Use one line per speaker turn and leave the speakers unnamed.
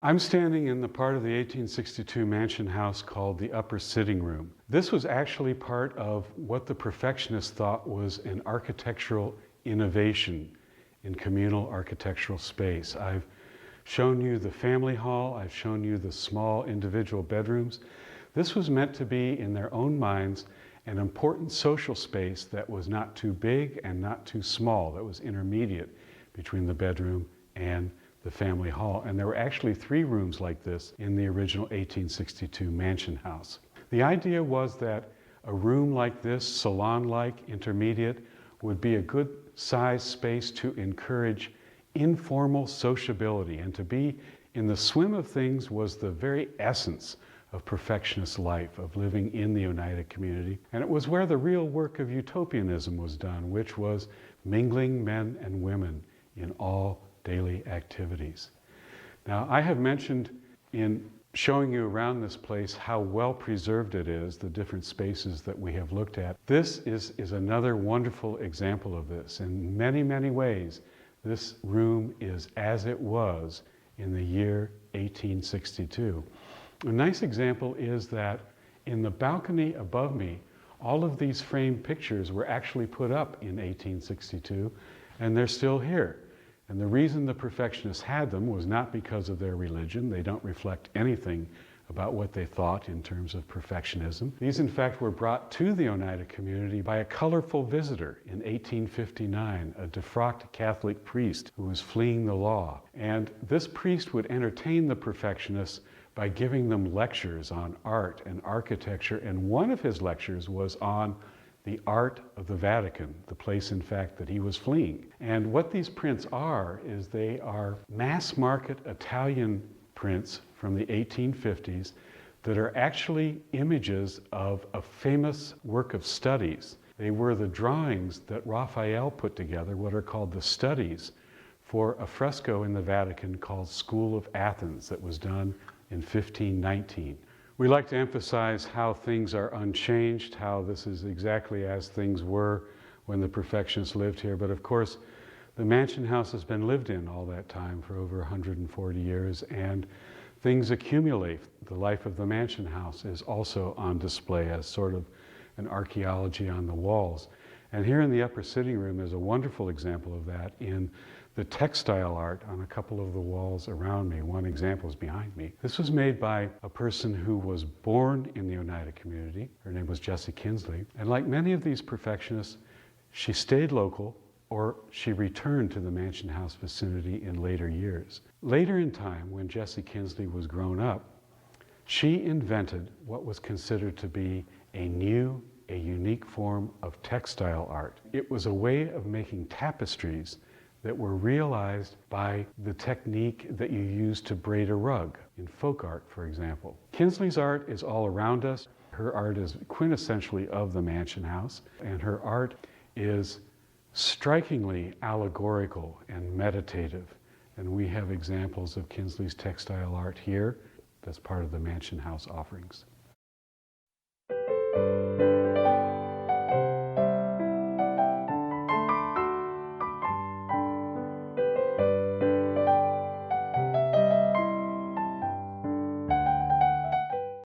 I'm standing in the part of the 1862 mansion house called the upper sitting room. This was actually part of what the Perfectionists thought was an architectural innovation in communal architectural space. I've shown you the family hall, I've shown you the small individual bedrooms. This was meant to be, in their own minds, an important social space that was not too big and not too small, that was intermediate between the bedroom and the family hall. And there were actually 3 rooms like this in the original 1862 mansion house. The idea was that a room like this, salon-like, intermediate, would be a good size space to encourage informal sociability, and to be in the swim of things was the very essence of perfectionist life, of living in the Oneida community. And it was where the real work of utopianism was done, which was mingling men and women in all daily activities. Now, I have mentioned in showing you around this place how well preserved it is, the different spaces that we have looked at. This is another wonderful example of this. In many, many ways, this room is as it was in the year 1862. A nice example is that in the balcony above me, all of these framed pictures were actually put up in 1862, and they're still here. And the reason the Perfectionists had them was not because of their religion. They don't reflect anything about what they thought in terms of perfectionism. These, in fact, were brought to the Oneida community by a colorful visitor in 1859, a defrocked Catholic priest who was fleeing the law. And this priest would entertain the Perfectionists by giving them lectures on art and architecture, and one of his lectures was on the art of the Vatican, the place, in fact, that he was fleeing. And what these prints are is they are mass market Italian prints from the 1850s that are actually images of a famous work of studies. They were the drawings that Raphael put together, what are called the studies, for a fresco in the Vatican called School of Athens that was done in 1519. We like to emphasize how things are unchanged, how this is exactly as things were when the Perfectionists lived here. But of course, the mansion house has been lived in all that time for over 140 years, and things accumulate. The life of the mansion house is also on display as sort of an archaeology on the walls. And here in the upper sitting room is a wonderful example of that in the textile art on a couple of the walls around me. One example is behind me. This was made by a person who was born in the Oneida community. Her name was Jessie Kinsley. And like many of these perfectionists, she stayed local or she returned to the mansion house vicinity in later years. Later in time, when Jessie Kinsley was grown up, she invented what was considered to be a unique form of textile art. It was a way of making tapestries that were realized by the technique that you use to braid a rug, in folk art, for example. Kinsley's art is all around us. Her art is quintessentially of the mansion house, and her art is strikingly allegorical and meditative. And we have examples of Kinsley's textile art here that's part of the mansion house offerings.